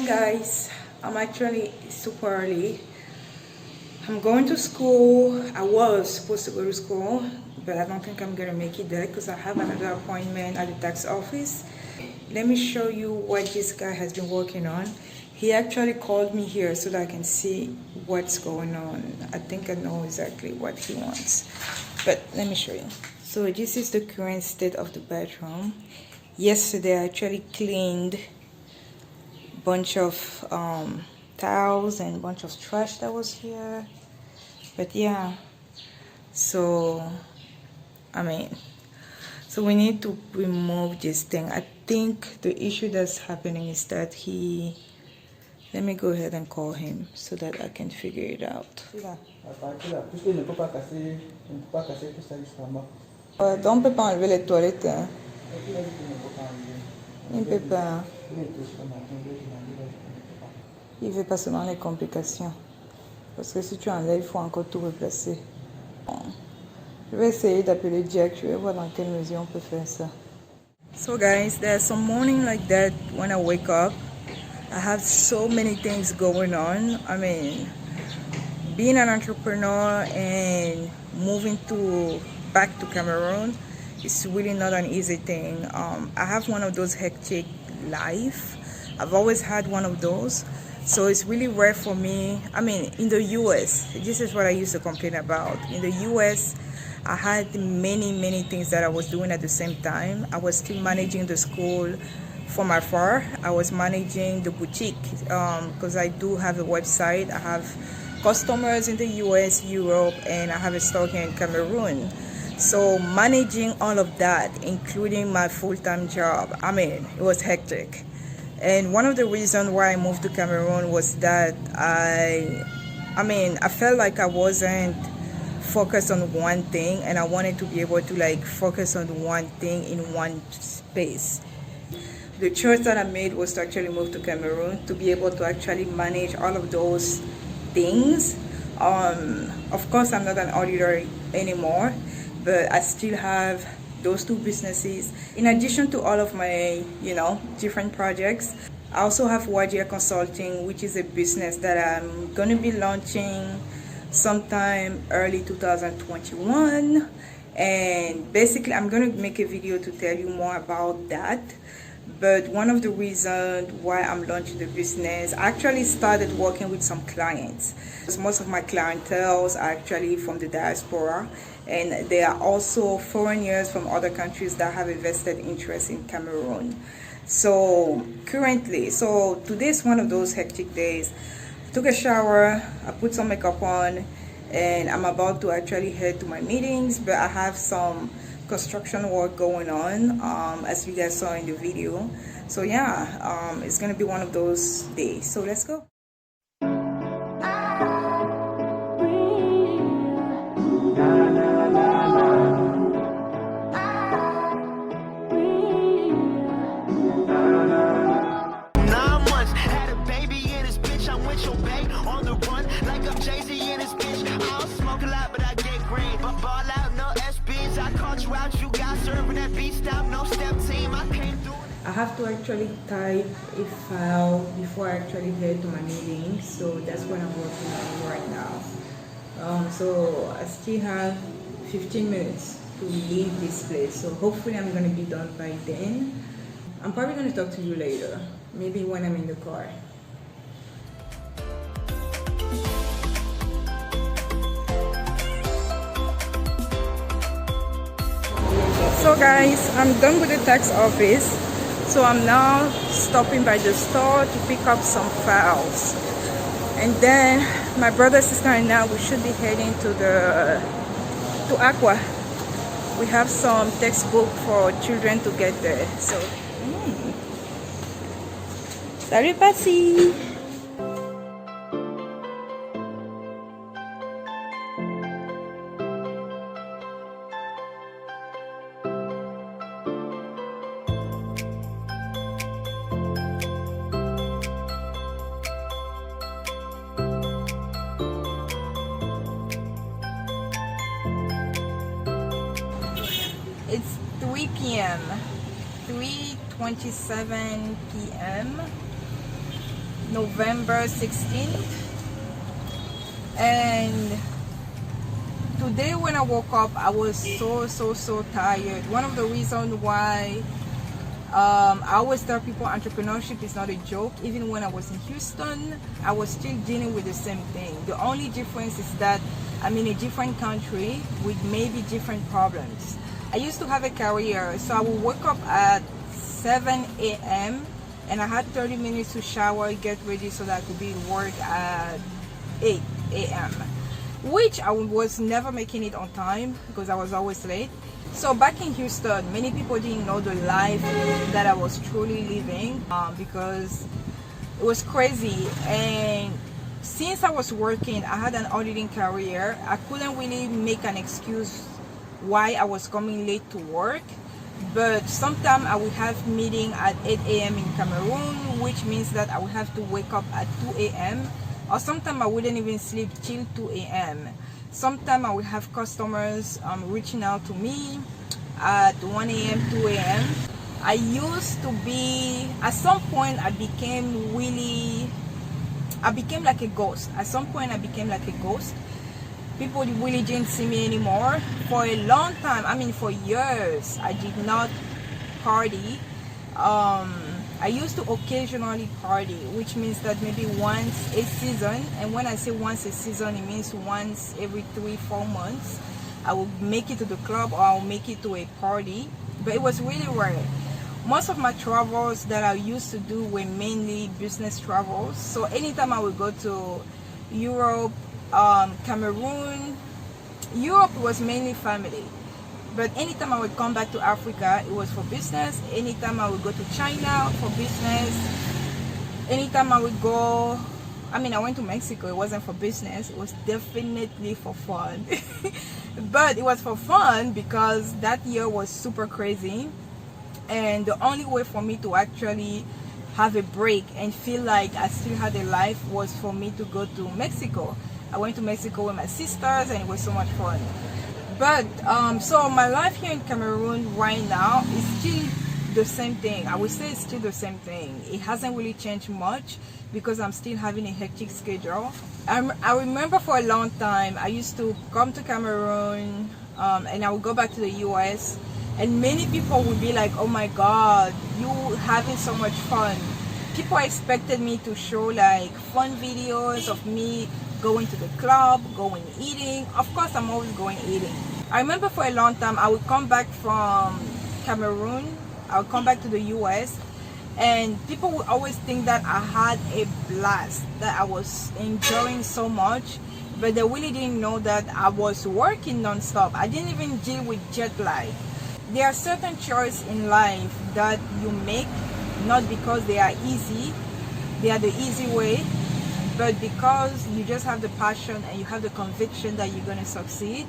morning, guys. I'm actually super early. I'm going to school. I was supposed to go to school, but I don't think I'm gonna make it there because I have another appointment at the tax office. Let me show you what this guy has been working on. He actually called me here so that I can see what's going on. I think I know exactly what he wants, but let me show you. So this is the current state of the bedroom. Yesterday I actually cleaned bunch of towels and bunch of trash that was here, but yeah, so so we need to remove this thing. I think the issue that's happening is that let me go ahead and call him so that I can figure it out. On peut pas enlever les toilettes, hein. Il peut pas. Il veut pas seulement les complications. Parce que si tu enlèves, il faut encore tout replacer. Je vais essayer d'appeler Jack. Je vais voir dans quelle mesure on peut faire ça. So guys, there's some morning like that when I wake up. I have so many things going on. I mean, being an entrepreneur and moving back to Cameroon is really not an easy thing. I have one of those hectic life. I've always had one of those. So it's really rare for me. I mean, in the US, this is what I used to complain about. In the US, I had many things that I was doing at the same time. I was still managing the school from afar. I was managing the boutique because I do have a website. I have customers in the US, Europe, and I have a store here in Cameroon. So managing all of that, including my full-time job, I mean, it was hectic. And one of the reasons why I moved to Cameroon was that I felt like I wasn't focused on one thing, and I wanted to be able to focus on one thing in one space. The choice that I made was to actually move to Cameroon to be able to actually manage all of those things. Of course, I'm not an auditor anymore, but I still have those two businesses. In addition to all of my, different projects, I also have YGA Consulting, which is a business that I'm going to be launching sometime early 2021. And basically, I'm going to make a video to tell you more about that. But one of the reasons why I'm launching the business, I actually started working with some clients. Most of my clientele are actually from the diaspora, and they are also foreigners from other countries that have a vested interest in Cameroon. So today's one of those hectic days. I took a shower, I put some makeup on, and I'm about to actually head to my meetings, but I have some construction work going on, as you guys saw in the video. So yeah, it's gonna be one of those days. So let's go. I have to actually type a file before I actually head to my meeting, so that's what I'm working on right now. So I still have 15 minutes to leave this place, so hopefully I'm going to be done by then. I'm probably going to talk to you later, maybe when I'm in the car. So guys, I'm done with the tax office. So I'm now stopping by the store to pick up some files. And then my brother, sister and I, we should be heading to Aqua. We have some textbook for children to get there. So, Salut Patsy! It's 3 p.m. 3:27 p.m. November 16th. And today when I woke up, I was so tired. One of the reasons why I always tell people entrepreneurship is not a joke. Even when I was in Houston, I was still dealing with the same thing. The only difference is that I'm in a different country with maybe different problems. I used to have a career, so I would wake up at 7 a.m. and I had 30 minutes to shower, get ready so that I could be at work at 8 a.m. which I was never making it on time because I was always late. So back in Houston, many people didn't know the life that I was truly living because it was crazy. And since I was working, I had an auditing career, I couldn't really make an excuse why I was coming late to work. But sometimes I would have meeting at 8 a.m. in Cameroon, which means that I would have to wake up at 2 a.m. or sometimes I wouldn't even sleep till 2 a.m. Sometimes I would have customers reaching out to me at 1 a.m., 2 a.m. I used to be, at some point I became like a ghost. At some point I became like a ghost. People really didn't see me anymore. For a long time, I mean for years, I did not party. I used to occasionally party, which means that maybe once a season, and when I say once a season, it means once every 3-4 months, I will make it to the club or I'll make it to a party, but it was really rare. Most of my travels that I used to do were mainly business travels, so anytime I would go to Europe, Cameroon, Europe was mainly family. But anytime I would come back to Africa, it was for business. Anytime I would go to China for business. Anytime I would go, I mean, I went to Mexico. It wasn't for business. It was definitely for fun. But it was for fun because that year was super crazy. And the only way for me to actually have a break and feel like I still had a life was for me to go to Mexico. I went to Mexico with my sisters and it was so much fun. But so my life here in Cameroon right now is still the same thing. I would say it's still the same thing. It hasn't really changed much because I'm still having a hectic schedule. I remember for a long time I used to come to Cameroon and I would go back to the US, and many people would be like, oh my god, you having so much fun. People expected me to show like fun videos of me going to the club, going eating. Of course, I'm always going eating. I remember for a long time, I would come back from Cameroon, I would come back to the US, and people would always think that I had a blast, that I was enjoying so much, but they really didn't know that I was working non-stop. I didn't even deal with jet lag. There are certain choices in life that you make, not because they are easy, they are the easy way, but because you just have the passion and you have the conviction that you're going to succeed.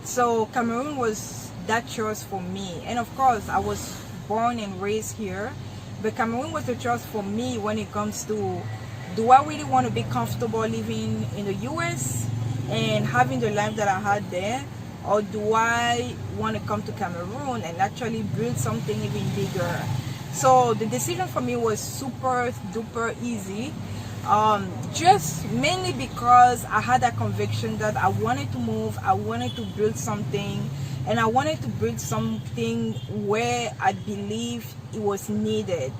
So Cameroon was that choice for me. And of course, I was born and raised here, but Cameroon was the choice for me when it comes to, do I really want to be comfortable living in the US and having the life that I had there, or do I want to come to Cameroon and actually build something even bigger? So the decision for me was super duper easy. Just mainly because I had that conviction that I wanted to move, I wanted to build something, and I wanted to build something where I believe it was needed.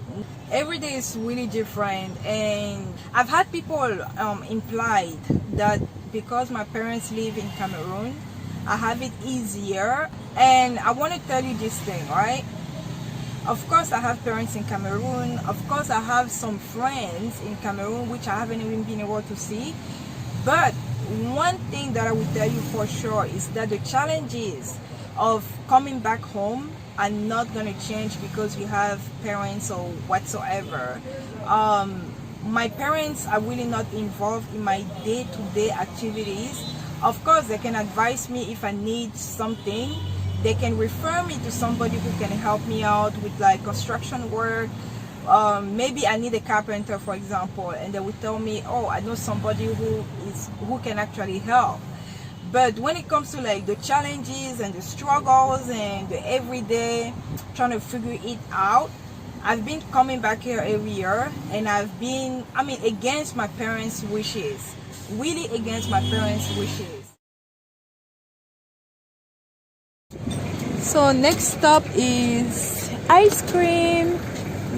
Every day is really different, and I've had people implied that because my parents live in Cameroon, I have it easier. And I want to tell you this thing, right? Of course, I have parents in Cameroon. Of course, I have some friends in Cameroon, which I haven't even been able to see. But one thing that I will tell you for sure is that the challenges of coming back home are not going to change because you have parents or whatsoever. My parents are really not involved in my day-to-day activities. Of course, they can advise me if I need something. They can refer me to somebody who can help me out with like construction work. Maybe I need a carpenter, for example, and they will tell me, oh, I know somebody who can actually help. But when it comes to like the challenges and the struggles and the everyday trying to figure it out, I've been coming back here every year, and I've been, against my parents' wishes. Really against my parents' wishes. So next stop is ice cream.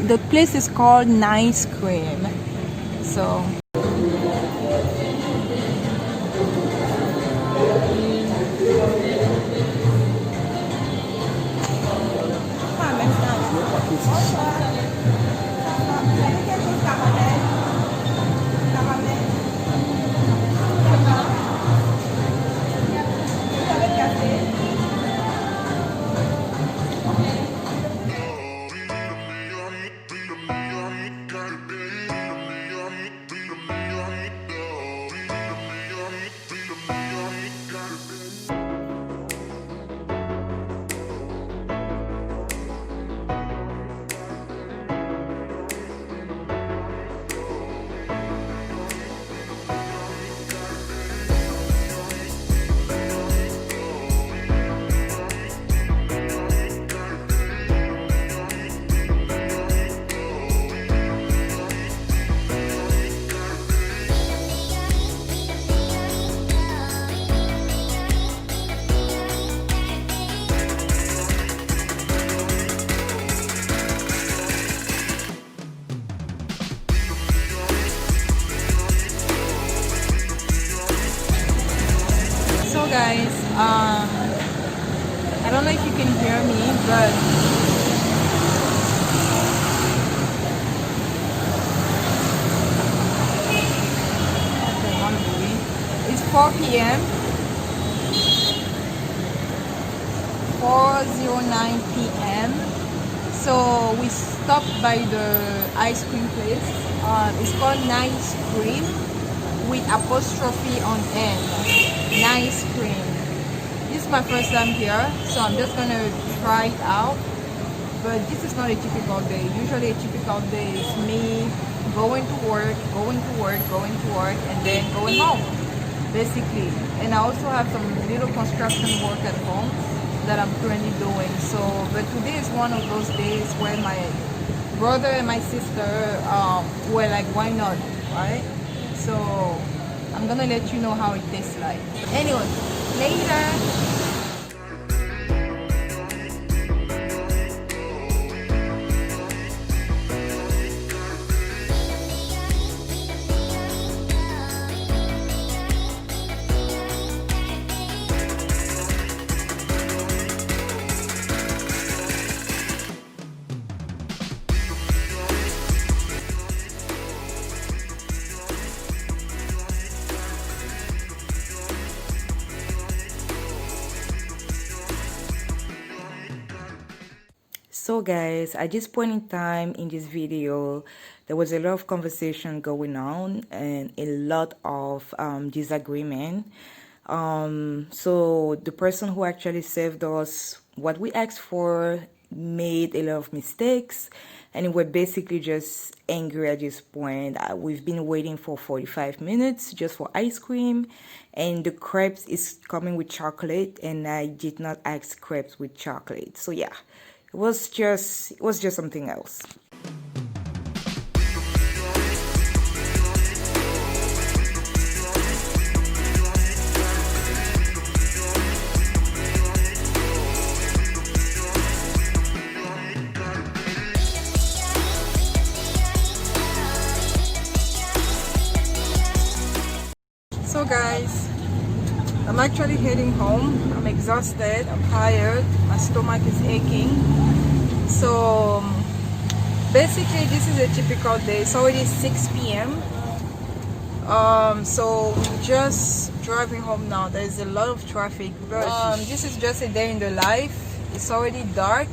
The place is called Nice Cream. So guys, I don't know if you can hear me, but it's 4 p.m. 4:09 p.m. So we stopped by the ice cream place. It's called Nice Cream with apostrophe on N. Nice Cream. This is my first time here, so I'm just gonna try it out. But this is not a typical day. Usually a typical day is me going to work, and then going home, basically. And I also have some little construction work at home that I'm currently doing. So, but today is one of those days where my brother and my sister were like, why not, right? So I'm gonna let you know how it tastes like. Anyway, later. So guys, at this point in time in this video, there was a lot of conversation going on and a lot of disagreement. So the person who actually served us what we asked for made a lot of mistakes, and we're basically just angry at this point. We've been waiting for 45 minutes just for ice cream, and the crepes is coming with chocolate, and I did not ask crepes with chocolate. So yeah, it was just something else. So guys, I'm actually heading home. I'm exhausted, I'm tired, my stomach is aching. So basically this is a typical day. It's already 6 p.m. So we're just driving home now. There's a lot of traffic, but this is just a day in the life. It's already dark,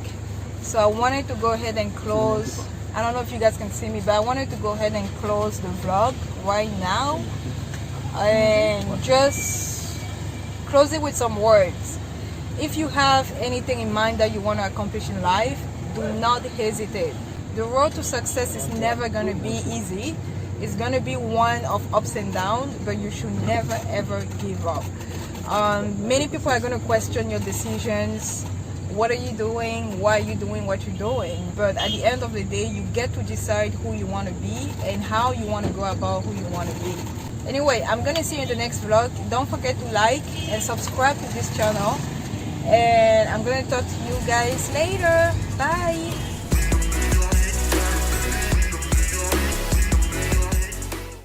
so I wanted to go ahead and close. I don't know if you guys can see me, but I wanted to go ahead and close the vlog right now and just close it with some words. If you have anything in mind that you want to accomplish in life, do not hesitate. The road to success is never going to be easy. It's going to be one of ups and downs, but you should never ever give up. Many people are going to question your decisions. what are you doing, why are you doing what you're doing. But at the end of the day, you get to decide who you want to be and how you want to go about who you want to be. Anyway, I'm gonna see you in the next vlog. Don't forget to like and subscribe to this channel, and I'm gonna talk to you guys later. Bye.